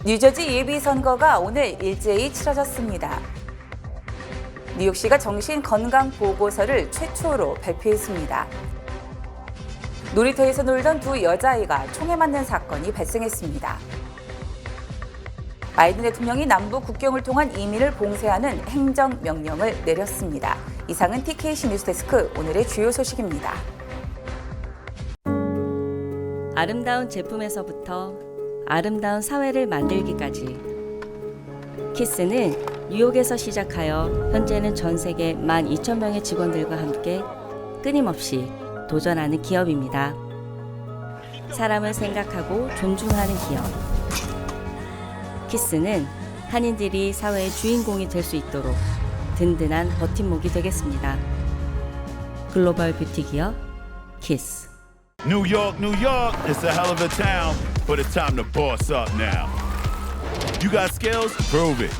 뉴저지 예비선거가 오늘 일제히 치러졌습니다. 뉴욕시가 정신건강보고서를 최초로 발표했습니다. 놀이터에서 놀던 두 여자아이가 총에 맞는 사건이 발생했습니다. 바이든 대통령이 남북 국경을 통한 이민을 봉쇄하는 행정명령을 내렸습니다. 이상은 TKC 뉴스데스크 오늘의 주요 소식입니다. 아름다운 제품에서부터 아름다운 사회를 만들기까지 키스는 뉴욕에서 시작하여 현재는 전 세계 12,000명의 직원들과 함께 끊임없이 도전하는 기업입니다. 사람을 생각하고 존중하는 기업. 키스는 한인들이 사회의 주인공이 될 수 있도록 든든한 버팀목이 되겠습니다. 글로벌 뷰티 기업 키스. New York, it's a hell of a town, but it's time to boss up now. You got skills? Prove it.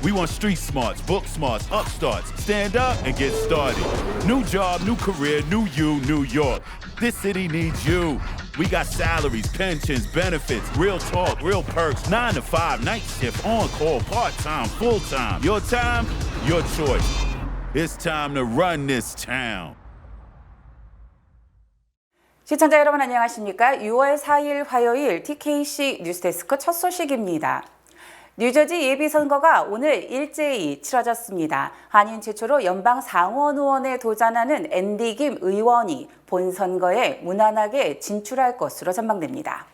We want street smarts, book smarts, upstarts. Stand up and get started. New job, new career, new you, New York. This city needs you. We got salaries, pensions, benefits, real talk, real perks, 9 to 5, night shift, on call, part-time, full-time. Your time, your choice. It's time to run this town. 시청자 여러분 안녕하십니까? 6월 4일 화요일 TKC 뉴스데스크 첫 소식입니다. 뉴저지 예비선거가 오늘 일제히 치러졌습니다. 한인 최초로 연방 상원 의원에 도전하는 앤디 김 의원이 본선거에 무난하게 진출할 것으로 전망됩니다.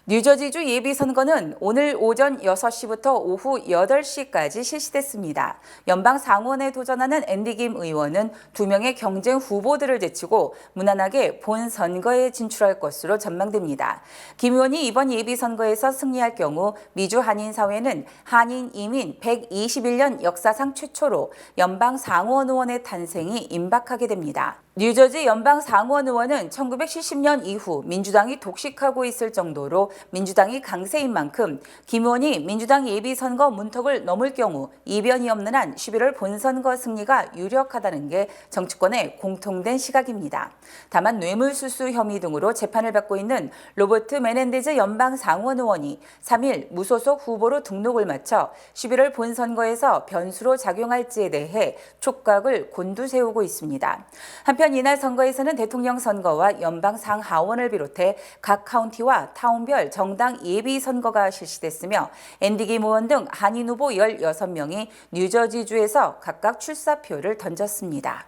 뉴저지주 예비선거는 오늘 오전 6시부터 오후 8시까지 실시됐습니다. 연방 상원에 도전하는 앤디 김 의원은 2명의 경쟁 후보들을 제치고 무난하게 본선거에 진출할 것으로 전망됩니다. 김 의원이 이번 예비선거에서 승리할 경우 미주 한인사회는 한인 이민 121년 역사상 최초로 연방 상원 의원의 탄생이 임박하게 됩니다. 뉴저지 연방 상원 의원은 1970년 이후 민주당이 독식하고 있을 정도로 민주당이 강세인 만큼 김 의원이 민주당 예비선거 문턱을 넘을 경우 이변이 없는 한 11월 본선거 승리가 유력하다는 게 정치권의 공통된 시각입니다. 다만 뇌물수수 혐의 등으로 재판을 받고 있는 로버트 메넨데즈 연방 상원 의원이 3일 무소속 후보로 등록을 마쳐 11월 본선거에서 변수로 작용할지에 대해 촉각을 곤두세우고 있습니다. 한편 이날 선거에서는 대통령 선거와 연방 상하원을 비롯해 각 카운티와 타운별 정당 예비 선거가 실시됐으며 앤디 김 의원 등 한인 후보 16명이 뉴저지주에서 각각 출사표를 던졌습니다.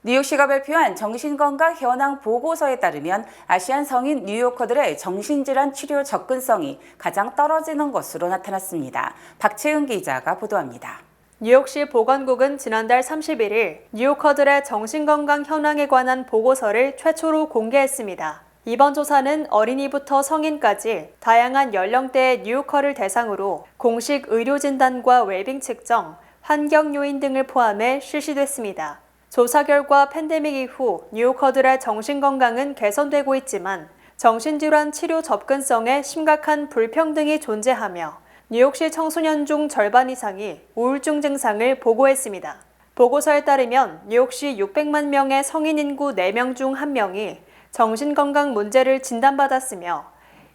뉴욕시가 발표한 정신건강 현황 보고서에 따르면 아시안 성인 뉴요커들의 정신질환 치료 접근성이 가장 떨어지는 것으로 나타났습니다. 박채은 기자가 보도합니다. 뉴욕시 보건국은 지난달 31일 뉴요커들의 정신건강 현황에 관한 보고서를 최초로 공개했습니다. 이번 조사는 어린이부터 성인까지 다양한 연령대의 뉴요커를 대상으로 공식 의료진단과 웰빙 측정, 환경 요인 등을 포함해 실시됐습니다. 조사 결과 팬데믹 이후 뉴요커들의 정신건강은 개선되고 있지만 정신질환 치료 접근성에 심각한 불평등이 존재하며 뉴욕시 청소년 중 절반 이상이 우울증 증상을 보고했습니다. 보고서에 따르면 뉴욕시 600만 명의 성인 인구 4명 중 1명이 정신건강 문제를 진단받았으며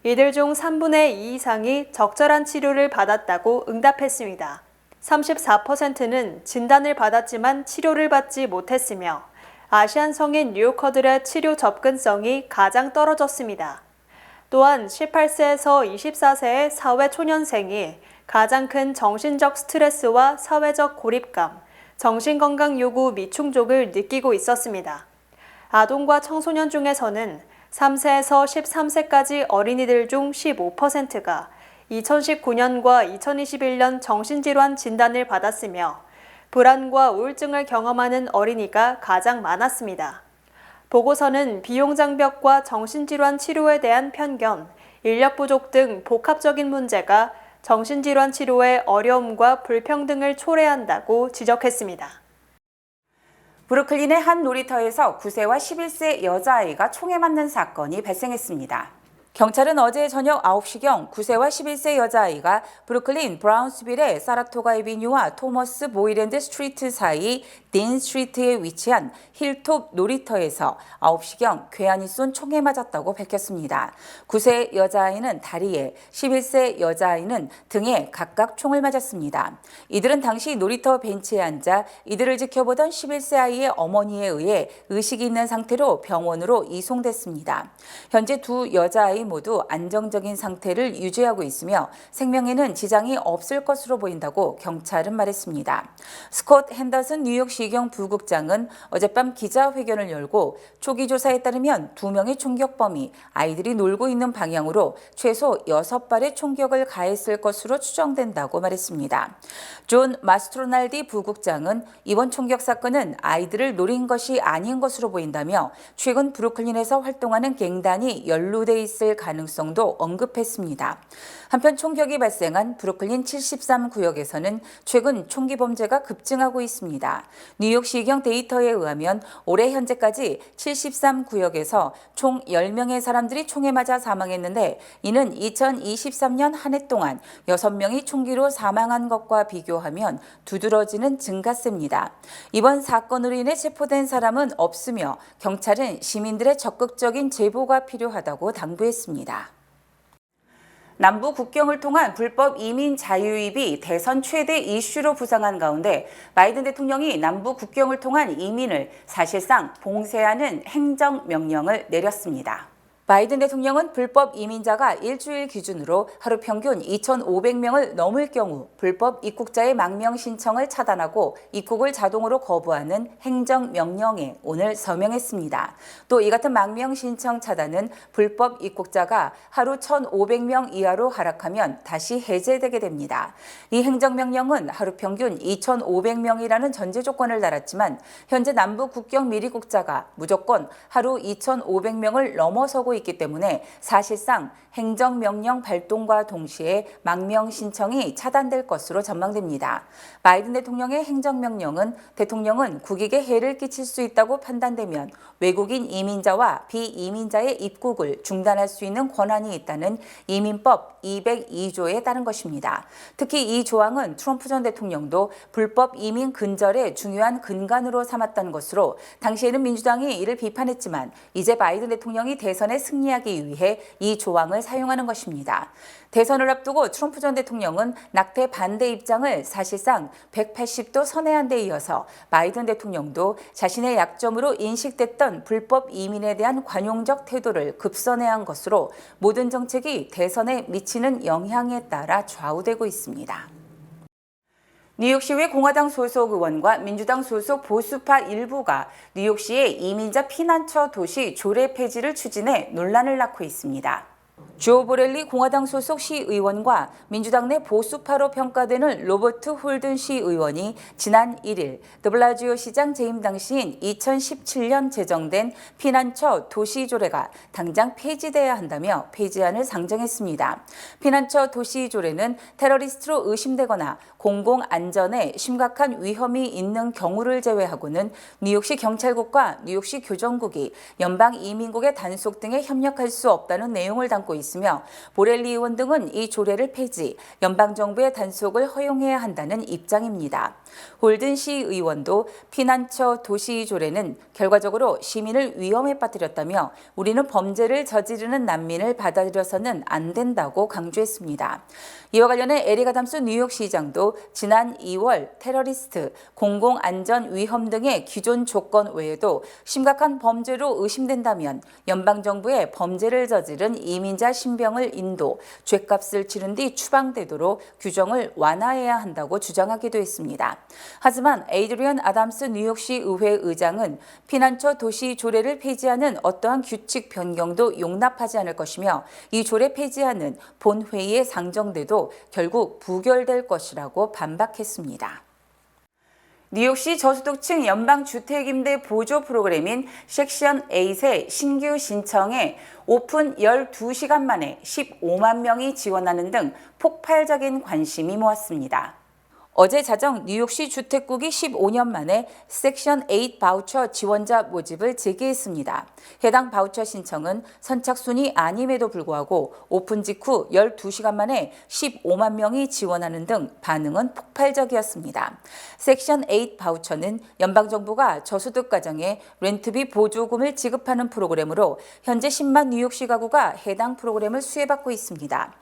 이들 중 3분의 2 이상이 적절한 치료를 받았다고 응답했습니다. 34%는 진단을 받았지만 치료를 받지 못했으며 아시안 성인 뉴요커들의 치료 접근성이 가장 떨어졌습니다. 또한 18세에서 24세의 사회 초년생이 가장 큰 정신적 스트레스와 사회적 고립감, 정신건강 요구 미충족을 느끼고 있었습니다. 아동과 청소년 중에서는 3세에서 13세까지 어린이들 중 15%가 2019년과 2021년 정신질환 진단을 받았으며 불안과 우울증을 경험하는 어린이가 가장 많았습니다. 보고서는 비용 장벽과 정신질환 치료에 대한 편견, 인력 부족 등 복합적인 문제가 정신질환 치료의 어려움과 불평등을 초래한다고 지적했습니다. 브루클린의 한 놀이터에서 9세와 11세 여자아이가 총에 맞는 사건이 발생했습니다. 경찰은 어제 저녁 9시경 9세와 11세 여자아이가 브루클린 브라운스빌의 사라토가 에비뉴와 토머스 보이랜드 스트리트 사이 딘 스트리트에 위치한 힐톱 놀이터에서 9시경 괴한이 쏜 총에 맞았다고 밝혔습니다. 9세 여자아이는 다리에, 11세 여자아이는 등에 각각 총을 맞았습니다. 이들은 당시 놀이터 벤치에 앉아 이들을 지켜보던 11세 아이의 어머니에 의해 의식이 있는 상태로 병원으로 이송됐습니다. 현재 두 여자아이 모두 안정적인 상태를 유지하고 있으며 생명에는 지장이 없을 것으로 보인다고 경찰은 말했습니다. 스콧 핸더슨 뉴욕시경 부국장은 어젯밤 기자회견을 열고 초기 조사에 따르면 2명의 총격범이 아이들이 놀고 있는 방향으로 최소 6발의 총격을 가했을 것으로 추정된다고 말했습니다. 존 마스트로날디 부국장은 이번 총격 사건은 아이들을 노린 것이 아닌 것으로 보인다며 최근 브루클린에서 활동하는 갱단이 연루돼 있을 가능성도 언급했습니다. 한편 총격이 발생한 브루클린 73구역에서는 최근 총기 범죄가 급증하고 있습니다. 뉴욕시경 데이터에 의하면 올해 현재까지 73구역에서 총 10명의 사람들이 총에 맞아 사망했는데 이는 2023년 한 해 동안 6명이 총기로 사망한 것과 비교하면 두드러지는 증가세입니다. 이번 사건으로 인해 체포된 사람은 없으며 경찰은 시민들의 적극적인 제보가 필요하다고 당부했습니다. 남부 국경을 통한 불법 이민 자유입이 대선 최대 이슈로 부상한 가운데 바이든 대통령이 남부 국경을 통한 이민을 사실상 봉쇄하는 행정명령을 내렸습니다. 바이든 대통령은 불법 이민자가 일주일 기준으로 하루 평균 2,500명을 넘을 경우 불법 입국자의 망명 신청을 차단하고 입국을 자동으로 거부하는 행정명령에 오늘 서명했습니다. 또 이 같은 망명 신청 차단은 불법 입국자가 하루 1,500명 이하로 하락하면 다시 해제되게 됩니다. 이 행정명령은 하루 평균 2,500명이라는 전제 조건을 달았지만 현재 남부 국경 미입국자가 무조건 하루 2,500명을 넘어서고 있기 때문에 사실상 행정명령 발동과 동시에 망명 신청이 차단될 것으로 전망됩니다. 바이든 대통령의 행정명령은 대통령은 국익에 해를 끼칠 수 있다고 판단되면 외국인 이민자와 비이민자의 입국을 중단할 수 있는 권한이 있다는 이민법 202조에 따른 것입니다. 특히 이 조항은 트럼프 전 대통령도 불법 이민 근절의 중요한 근간으로 삼았던 것으로 당시에는 민주당이 이를 비판했지만 이제 바이든 대통령이 대선에 승리하기 위해 이 조항을 사용하는 것입니다. 대선을 앞두고 트럼프 전 대통령은 낙태 반대 입장을 사실상 180도 선회한 데 이어서 바이든 대통령도 자신의 약점으로 인식됐던 불법 이민에 대한 관용적 태도를 급선회한 것으로 모든 정책이 대선에 미치는 영향에 따라 좌우되고 있습니다. 뉴욕시의 공화당 소속 의원과 민주당 소속 보수파 일부가 뉴욕시의 이민자 피난처 도시 조례 폐지를 추진해 논란을 낳고 있습니다. 조 보렐리 공화당 소속 시의원과 민주당 내 보수파로 평가되는 로버트 홀든 시의원이 지난 1일 드블라지오 시장 재임 당시인 2017년 제정된 피난처 도시조례가 당장 폐지돼야 한다며 폐지안을 상정했습니다. 피난처 도시조례는 테러리스트로 의심되거나 공공안전에 심각한 위험이 있는 경우를 제외하고는 뉴욕시 경찰국과 뉴욕시 교정국이 연방이민국의 단속 등에 협력할 수 없다는 내용을 담고 있으며 보렐리 의원 등은 이 조례를 폐지, 연방정부의 단속을 허용해야 한다는 입장입니다. 홀든 시 의원도 피난처 도시 조례는 결과적으로 시민을 위험에 빠뜨렸다며 우리는 범죄를 저지르는 난민을 받아들여서는 안 된다고 강조했습니다. 이와 관련해 에릭 아담스 뉴욕시장도 지난 2월 테러리스트, 공공안전 위험 등의 기존 조건 외에도 심각한 범죄로 의심된다면 연방정부의 범죄를 저지른 이민자 신병을 인도, 죗값을 치른 뒤 추방되도록 규정을 완화해야 한다고 주장하기도 했습니다. 하지만 에이드리언 아담스 뉴욕시 의회 의장은 피난처 도시 조례를 폐지하는 어떠한 규칙 변경도 용납하지 않을 것이며 이 조례 폐지안은 본회의에 상정돼도 결국 부결될 것이라고 반박했습니다. 뉴욕시 저소득층 연방주택임대 보조 프로그램인 섹션 8의 신규 신청에 오픈 12시간 만에 15만 명이 지원하는 등 폭발적인 관심이 모았습니다. 어제 자정 뉴욕시 주택국이 15년 만에 섹션 8 바우처 지원자 모집을 재개했습니다. 해당 바우처 신청은 선착순이 아님에도 불구하고 오픈 직후 12시간 만에 15만 명이 지원하는 등 반응은 폭발적이었습니다. 섹션 8 바우처는 연방정부가 저소득 가정에 렌트비 보조금을 지급하는 프로그램으로 현재 10만 뉴욕시 가구가 해당 프로그램을 수혜받고 있습니다.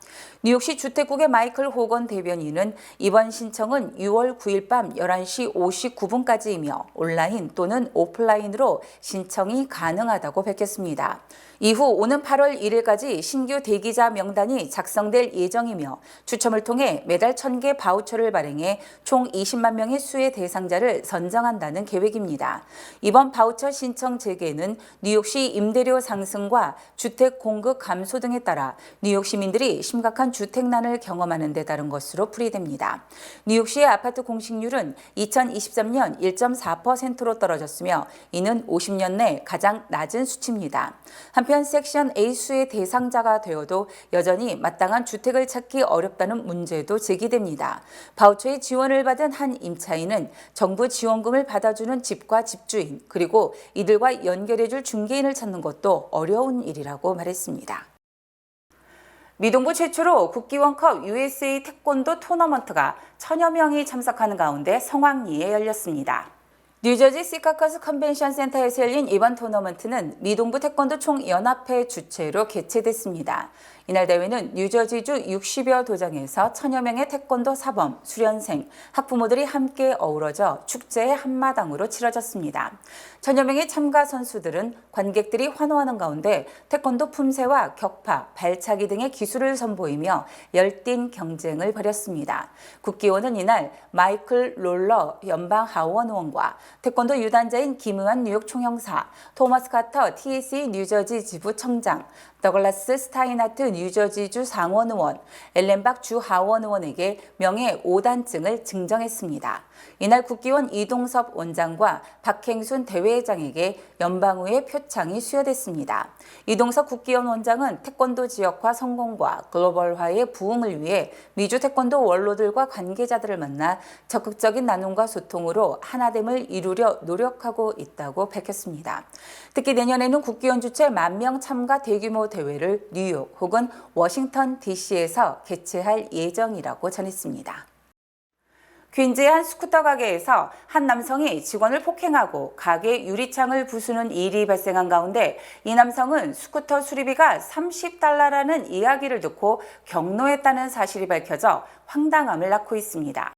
뉴욕시 주택국의 마이클 호건 대변인은 이번 신청은 6월 9일 밤 11시 59분까지이며 온라인 또는 오프라인으로 신청이 가능하다고 밝혔습니다. 이후 오는 8월 1일까지 신규 대기자 명단이 작성될 예정이며 추첨을 통해 매달 1,000개 바우처를 발행해 총 20만 명의 수혜 대상자를 선정한다는 계획입니다. 이번 바우처 신청 재개는 뉴욕시 임대료 상승과 주택 공급 감소 등에 따라 뉴욕 시민들이 심각한 주택난을 경험하는 데 따른 것으로 풀이됩니다. 뉴욕시의 아파트 공실률은 2023년 1.4%로 떨어졌으며 이는 50년 내 가장 낮은 수치입니다. 한편 섹션 A 수의 대상자가 되어도 여전히 마땅한 주택을 찾기 어렵다는 문제도 제기됩니다. 바우처의 지원을 받은 한 임차인은 정부 지원금을 받아주는 집과 집주인 그리고 이들과 연결해줄 중개인을 찾는 것도 어려운 일이라고 말했습니다. 미동부 최초로 국기원컵 USA 태권도 토너먼트가 1,000여 명이 참석하는 가운데 성황리에 열렸습니다. 뉴저지 시카커스 컨벤션 센터에서 열린 이번 토너먼트는 미동부 태권도 총연합회 주최로 개최됐습니다. 이날 대회는 뉴저지주 60여 도장에서 1,000여 명의 태권도 사범, 수련생, 학부모들이 함께 어우러져 축제의 한마당으로 치러졌습니다. 1,000여 명의 참가 선수들은 관객들이 환호하는 가운데 태권도 품새와 격파, 발차기 등의 기술을 선보이며 열띤 경쟁을 벌였습니다. 국기원은 이날 마이클 롤러 연방하원 의원과 태권도 유단자인 김의환 뉴욕 총영사, 토머스 카터 TSA 뉴저지 지부 청장, 더글라스 스타인하트 뉴저지주 상원의원, 엘렌박 주 하원의원에게 명예 5단증을 증정했습니다. 이날 국기원 이동섭 원장과 박행순 대회장에게 연방의회 표창이 수여됐습니다. 이동섭 국기원 원장은 태권도 지역화 성공과 글로벌화의 부흥을 위해 미주 태권도 원로들과 관계자들을 만나 적극적인 나눔과 소통으로 하나됨을 이루려 노력하고 있다고 밝혔습니다. 특히 내년에는 국기원 주최 10,000명 참가 대규모 대회를 뉴욕 혹은 워싱턴 DC에서 개최할 예정이라고 전했습니다. 퀸즈의 한 스쿠터 가게에서 한 남성이 직원을 폭행하고 가게 유리창을 부수는 일이 발생한 가운데 이 남성은 스쿠터 수리비가 $30라는 이야기를 듣고 경로했다는 사실이 밝혀져 황당함을 낳고 있습니다.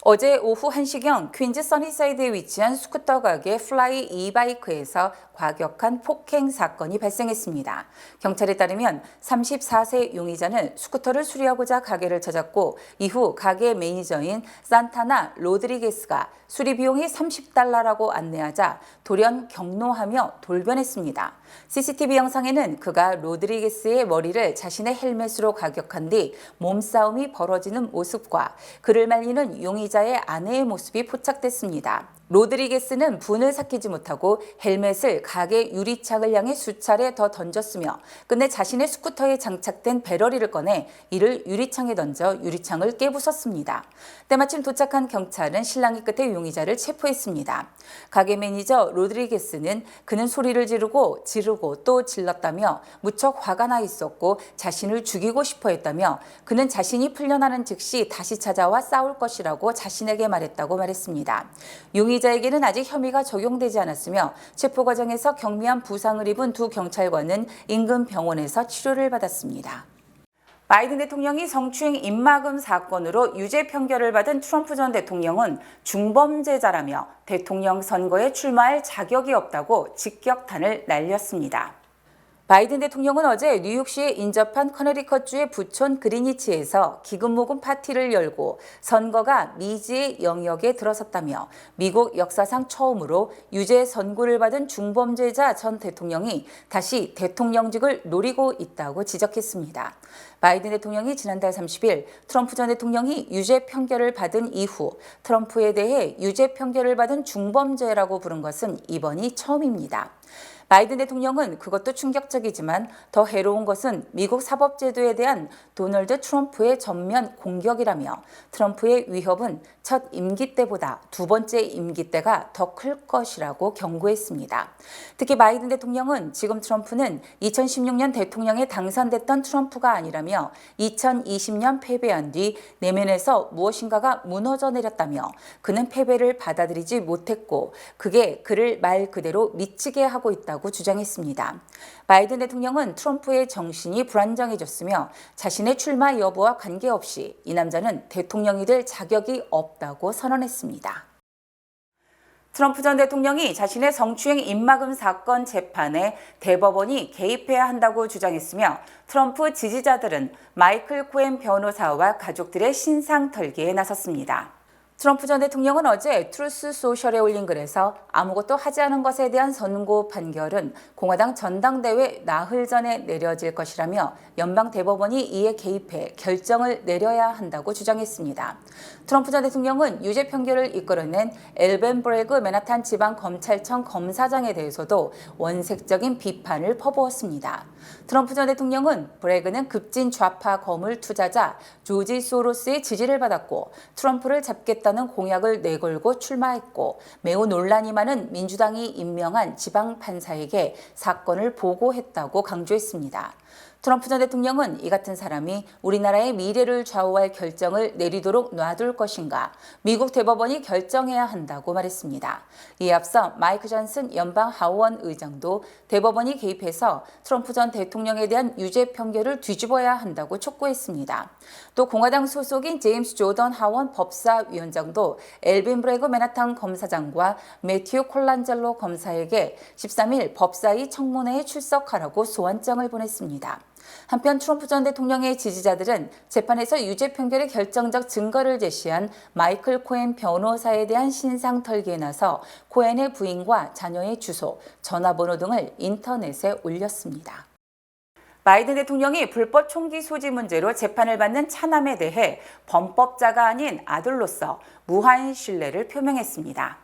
어제 오후 1시경 퀸즈 써니사이드에 위치한 스쿠터 가게 플라이 이바이크에서 과격한 폭행 사건이 발생했습니다. 경찰에 따르면 34세 용의자는 스쿠터를 수리하고자 가게를 찾았고 이후 가게 매니저인 산타나 로드리게스가 수리 비용이 $30라고 안내하자 돌연 경노하며 돌변했습니다. CCTV 영상에는 그가 로드리게스의 머리를 자신의 헬멧으로 가격한 뒤 몸싸움이 벌어지는 모습과 그를 말리는 용의자의 아내의 모습이 포착됐습니다. 로드리게스는 분을 삭히지 못하고 헬멧을 가게 유리창을 향해 수차례 더 던졌으며 끝내 자신의 스쿠터에 장착된 배러리를 꺼내 이를 유리창에 던져 유리창을 깨부쉈습니다. 때마침 도착한 경찰은 실랑이 끝에 용의자를 체포했습니다. 가게 매니저 로드리게스는 그는 소리를 지르고 또 질렀다며 무척 화가 나 있었고 자신을 죽이고 싶어 했다며 그는 자신이 풀려나는 즉시 다시 찾아와 싸울 것이라고 자신에게 말했다고 말했습니다. 용의자에게는 아직 혐의가 적용되지 않았으며 체포 과정에서 경미한 부상을 입은 두 경찰관은 인근 병원에서 치료를 받았습니다. 바이든 대통령이 성추행 입막음 사건으로 유죄 판결을 받은 트럼프 전 대통령은 중범죄자라며 대통령 선거에 출마할 자격이 없다고 직격탄을 날렸습니다. 바이든 대통령은 어제 뉴욕시에 인접한 커네리컷주의 부촌 그리니치에서 기금모금 파티를 열고 선거가 미지의 영역에 들어섰다며 미국 역사상 처음으로 유죄 선고를 받은 중범죄자 전 대통령이 다시 대통령직을 노리고 있다고 지적했습니다. 바이든 대통령이 지난달 30일 트럼프 전 대통령이 유죄 판결을 받은 이후 트럼프에 대해 유죄 판결을 받은 중범죄라고 부른 것은 이번이 처음입니다. 바이든 대통령은 그것도 충격적이지만 더 해로운 것은 미국 사법제도에 대한 도널드 트럼프의 전면 공격이라며 트럼프의 위협은 첫 임기 때보다 두 번째 임기 때가 더 클 것이라고 경고했습니다. 특히 바이든 대통령은 지금 트럼프는 2016년 대통령에 당선됐던 트럼프가 아니라며 2020년 패배한 뒤 내면에서 무엇인가가 무너져 내렸다며 그는 패배를 받아들이지 못했고 그게 그를 말 그대로 미치게 하고 있다고 주장했습니다. 바이든 대통령은 트럼프의 정신이 불안정해졌으며 자신의 출마 여부와 관계없이 이 남자는 대통령이 될 자격이 없다고 선언했습니다. 트럼프 전 대통령이 자신의 성추행 입막음 사건 재판에 대법원이 개입해야 한다고 주장했으며 트럼프 지지자들은 마이클 코엔 변호사와 가족들의 신상 털기에 나섰습니다. 트럼프 전 대통령은 어제 트루스 소셜에 올린 글에서 아무것도 하지 않은 것에 대한 선고 판결은 공화당 전당대회 나흘 전에 내려질 것이라며 연방 대법원이 이에 개입해 결정을 내려야 한다고 주장했습니다. 트럼프 전 대통령은 유죄 판결을 이끌어낸 엘벤 브레그 맨하탄 지방검찰청 검사장에 대해서도 원색적인 비판을 퍼부었습니다. 트럼프 전 대통령은 브레그는 급진 좌파 거물 투자자 조지 소로스의 지지를 받았고 트럼프를 잡겠다는 공약을 내걸고 출마했고 매우 논란이 많은 민주당이 임명한 지방판사에게 사건을 보고했다고 강조했습니다. 트럼프 전 대통령은 이 같은 사람이 우리나라의 미래를 좌우할 결정을 내리도록 놔둘 것인가 미국 대법원이 결정해야 한다고 말했습니다. 이에 앞서 마이크 존슨 연방 하원 의장도 대법원이 개입해서 트럼프 전 대통령에 대한 유죄 판결을 뒤집어야 한다고 촉구했습니다. 또 공화당 소속인 제임스 조던 하원 법사위원장도 엘빈 브레그 맨하탄 검사장과 매튜 콜란젤로 검사에게 13일 법사위 청문회에 출석하라고 소환장을 보냈습니다. 한편 트럼프 전 대통령의 지지자들은 재판에서 유죄 판결의 결정적 증거를 제시한 마이클 코엔 변호사에 대한 신상 털기에 나서 코엔의 부인과 자녀의 주소, 전화번호 등을 인터넷에 올렸습니다. 바이든 대통령이 불법 총기 소지 문제로 재판을 받는 차남에 대해 범법자가 아닌 아들로서 무한 신뢰를 표명했습니다.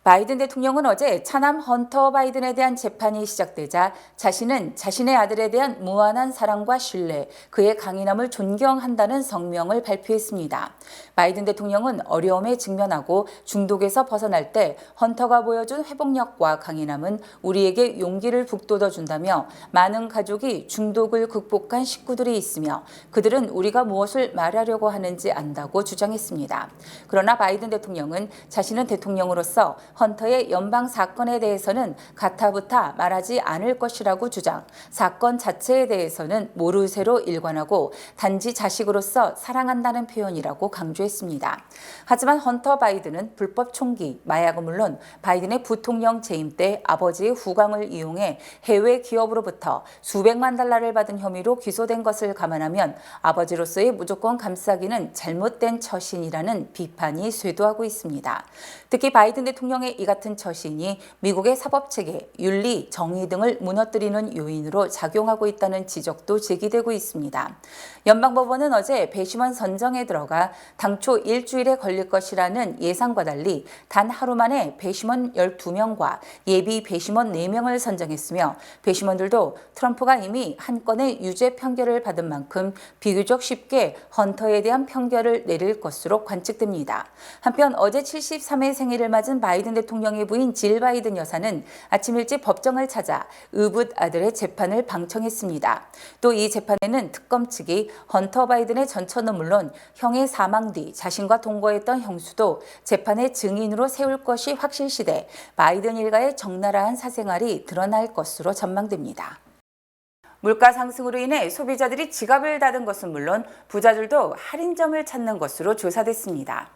바이든 대통령은 어제 차남 헌터 바이든에 대한 재판이 시작되자 자신은 자신의 아들에 대한 무한한 사랑과 신뢰, 그의 강인함을 존경한다는 성명을 발표했습니다. 바이든 대통령은 어려움에 직면하고 중독에서 벗어날 때 헌터가 보여준 회복력과 강인함은 우리에게 용기를 북돋워준다며 많은 가족이 중독을 극복한 식구들이 있으며 그들은 우리가 무엇을 말하려고 하는지 안다고 주장했습니다. 그러나 바이든 대통령은 자신은 대통령으로서 헌터의 연방 사건에 대해서는 가타부타 말하지 않을 것이라고 주장, 사건 자체에 대해서는 모르쇠로 일관하고 단지 자식으로서 사랑한다는 표현이라고 강조했습니다. 하지만 헌터 바이든은 불법 총기, 마약은 물론 바이든의 부통령 재임 때 아버지의 후광을 이용해 해외 기업으로부터 수백만 달러를 받은 혐의로 기소된 것을 감안하면 아버지로서의 무조건 감싸기는 잘못된 처신이라는 비판이 쇄도하고 있습니다. 특히 바이든 대통령의 이 같은 처신이 미국의 사법체계, 윤리, 정의 등을 무너뜨리는 요인으로 작용하고 있다는 지적도 제기되고 있습니다. 연방법원은 어제 배심원 선정에 들어가 당초 일주일에 걸릴 것이라는 예상과 달리 단 하루 만에 배심원 12명과 예비 배심원 4명을 선정했으며 배심원들도 트럼프가 이미 한 건의 유죄 판결을 받은 만큼 비교적 쉽게 헌터에 대한 판결을 내릴 것으로 관측됩니다. 한편 어제 73회 생일을 맞은 바이든 대통령의 부인 질 바이든 여사는 아침 일찍 법정을 찾아 의붓 아들의 재판을 방청했습니다. 또 이 재판에는 특검 측이 헌터 바이든의 전처는 물론 형의 사망 뒤 자신과 동거했던 형수도 재판의 증인으로 세울 것이 확실시돼 바이든 일가의 적나라한 사생활이 드러날 것으로 전망됩니다. 물가 상승으로 인해 소비자들이 지갑을 닫은 것은 물론 부자들도 할인점을 찾는 것으로 조사됐습니다.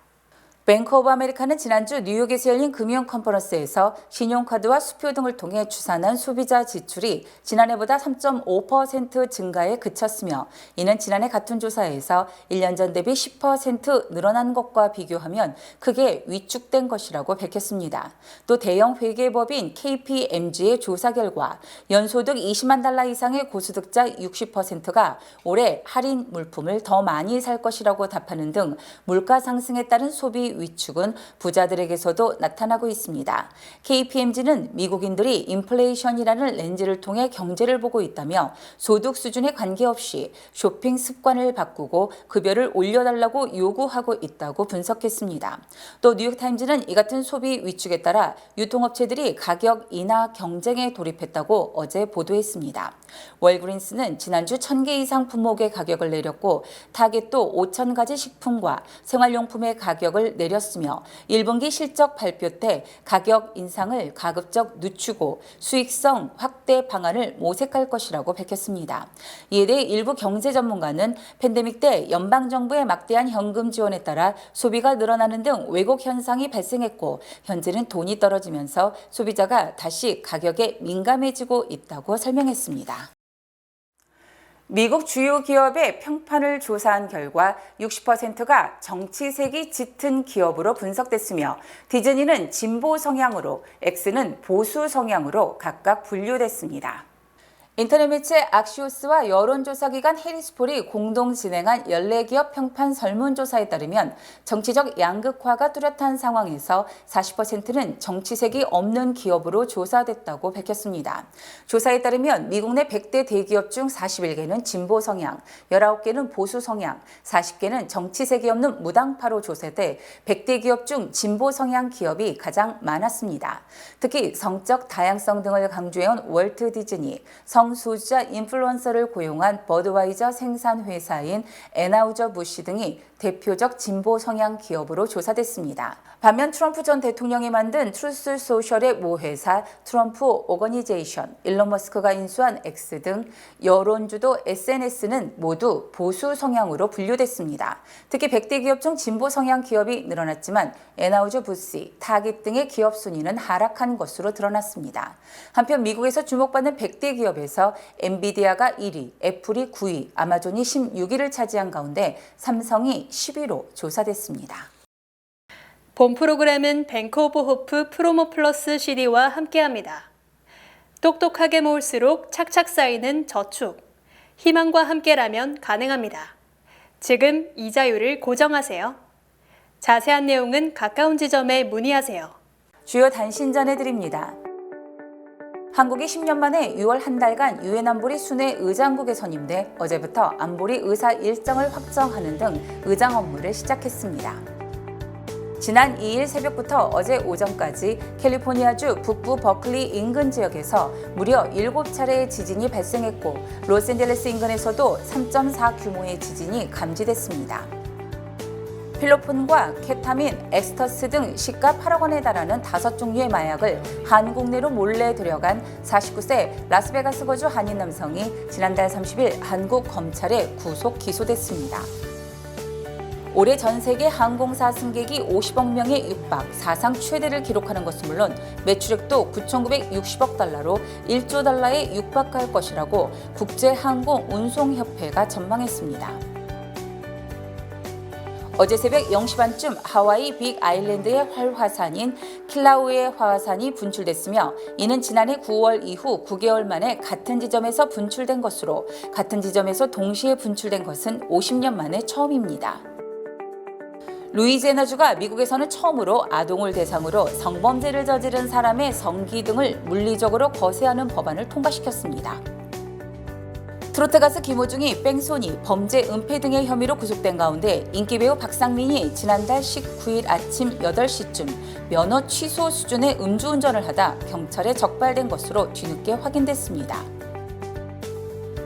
뱅크 오브 아메리카는 지난주 뉴욕에서 열린 금융 컨퍼런스에서 신용카드와 수표 등을 통해 추산한 소비자 지출이 지난해보다 3.5% 증가에 그쳤으며 이는 지난해 같은 조사에서 1년 전 대비 10% 늘어난 것과 비교하면 크게 위축된 것이라고 밝혔습니다. 또 대형 회계법인 KPMG의 조사 결과 연소득 20만 달러 이상의 고소득자 60%가 올해 할인 물품을 더 많이 살 것이라고 답하는 등 물가 상승에 따른 소비 소비 위축은 부자들에게서도 나타나고 있습니다. KPMG는 미국인들이 인플레이션이라는 렌즈를 통해 경제를 보고 있다며 소득 수준에 관계없이 쇼핑 습관을 바꾸고 급여를 올려달라고 요구하고 있다고 분석했습니다. 또 뉴욕타임즈는 이 같은 소비 위축에 따라 유통업체들이 가격 인하 경쟁에 돌입했다고 어제 보도했습니다. 월그린스는 지난주 1,000개 이상 품목의 가격을 내렸고 타겟도 5,000가지 식품과 생활용품의 가격을 내렸으며 1분기 실적 발표 때 가격 인상을 가급적 늦추고 수익성 확대 방안을 모색할 것이라고 밝혔습니다. 이에 대해 일부 경제 전문가는 팬데믹 때 연방정부의 막대한 현금 지원에 따라 소비가 늘어나는 등 왜곡 현상이 발생했고 현재는 돈이 떨어지면서 소비자가 다시 가격에 민감해지고 있다고 설명했습니다. 미국 주요 기업의 평판을 조사한 결과 60%가 정치색이 짙은 기업으로 분석됐으며 디즈니는 진보 성향으로, 엑스는 보수 성향으로 각각 분류됐습니다. 인터넷 매체 악시오스와 여론조사기관 해리스폴이 공동 진행한 14기업 평판 설문조사에 따르면 정치적 양극화가 뚜렷한 상황에서 40%는 정치색이 없는 기업으로 조사됐다고 밝혔습니다. 조사에 따르면 미국 내 100대 대기업 중 41개는 진보 성향, 19개는 보수 성향, 40개는 정치색이 없는 무당파로 조사돼 100대 기업 중 진보 성향 기업이 가장 많았습니다. 특히 성적 다양성 등을 강조해온 월트 디즈니, 성소유자 인플루언서를 고용한 버드와이저 생산회사인 에나우저 부시 등이 대표적 진보 성향 기업으로 조사됐습니다. 반면 트럼프 전 대통령이 만든 트루스 소셜의 모회사 트럼프 오거니제이션, 일론 머스크가 인수한 X 등 여론주도 SNS는 모두 보수 성향으로 분류됐습니다. 특히 100대 기업 중 진보 성향 기업이 늘어났지만 에나우저 부시, 타깃 등의 기업 순위는 하락한 것으로 드러났습니다. 한편 미국에서 주목받는 100대 기업에서 엔비디아가 1위, 애플이 9위, 아마존이 16위를 차지한 가운데 삼성이 10위로 조사됐습니다. 본 프로그램은 뱅크 오브 호프 프로모 플러스 CD와 함께합니다. 똑똑하게 모을수록 착착 쌓이는 저축. 희망과 함께라면 가능합니다. 지금 이자율을 고정하세요. 자세한 내용은 가까운 지점에 문의하세요. 주요 단신 전해드립니다. 한국이 10년 만에 6월 한 달간 유엔 안보리 순회 의장국에 선임돼 어제부터 안보리 의사 일정을 확정하는 등 의장 업무를 시작했습니다. 지난 2일 새벽부터 어제 오전까지 캘리포니아주 북부 버클리 인근 지역에서 무려 7차례의 지진이 발생했고 로스앤젤레스 인근에서도 3.4 규모의 지진이 감지됐습니다. 필로폰과 케타민, 엑스터스 등 시가 8억 원에 달하는 5종류의 마약을 한국 내로 몰래 들여간 49세 라스베가스 거주 한인 남성이 지난달 30일 한국 검찰에 구속 기소됐습니다. 올해 전 세계 항공사 승객이 50억 명에 육박, 사상 최대를 기록하는 것은 물론 매출액도 9,960억 달러로 1조 달러에 육박할 것이라고 국제항공운송협회가 전망했습니다. 어제 새벽 0시 반쯤 하와이 빅 아일랜드의 활화산인 킬라우에 화산이 분출됐으며 이는 지난해 9월 이후 9개월 만에 같은 지점에서 분출된 것으로 같은 지점에서 동시에 분출된 것은 50년 만에 처음입니다. 루이지애나주가 미국에서는 처음으로 아동을 대상으로 성범죄를 저지른 사람의 성기 등을 물리적으로 거세하는 법안을 통과시켰습니다. 트로트 가수 김호중이 뺑소니, 범죄 은폐 등의 혐의로 구속된 가운데 인기 배우 박상민이 지난달 19일 아침 8시쯤 면허 취소 수준의 음주운전을 하다 경찰에 적발된 것으로 뒤늦게 확인됐습니다.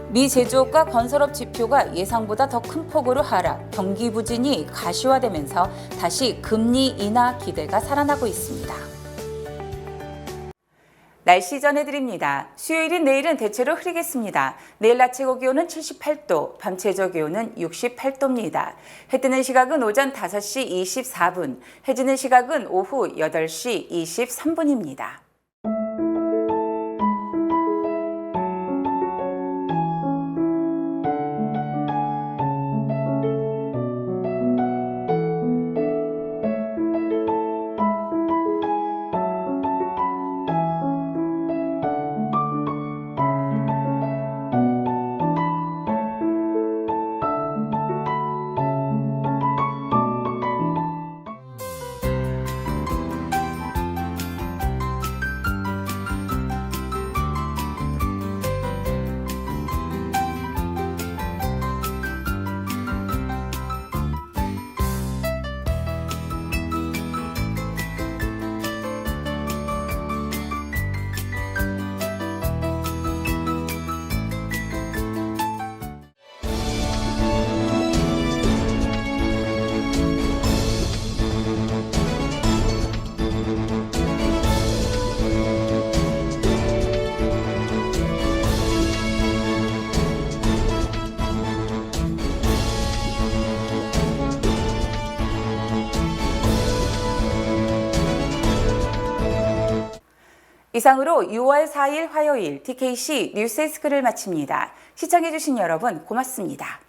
미 제조업과 건설업 지표가 예상보다 더 큰 폭으로 하락, 경기 부진이 가시화되면서 다시 금리 인하 기대가 살아나고 있습니다. 날씨 전해드립니다. 수요일인 내일은 대체로 흐리겠습니다. 내일 낮 최고 기온은 78도, 밤 최저 기온은 68도입니다. 해 뜨는 시각은 오전 5시 24분, 해 지는 시각은 오후 8시 23분입니다. 이상으로 6월 4일 화요일 TKC 뉴스데스크를 마칩니다. 시청해주신 여러분 고맙습니다.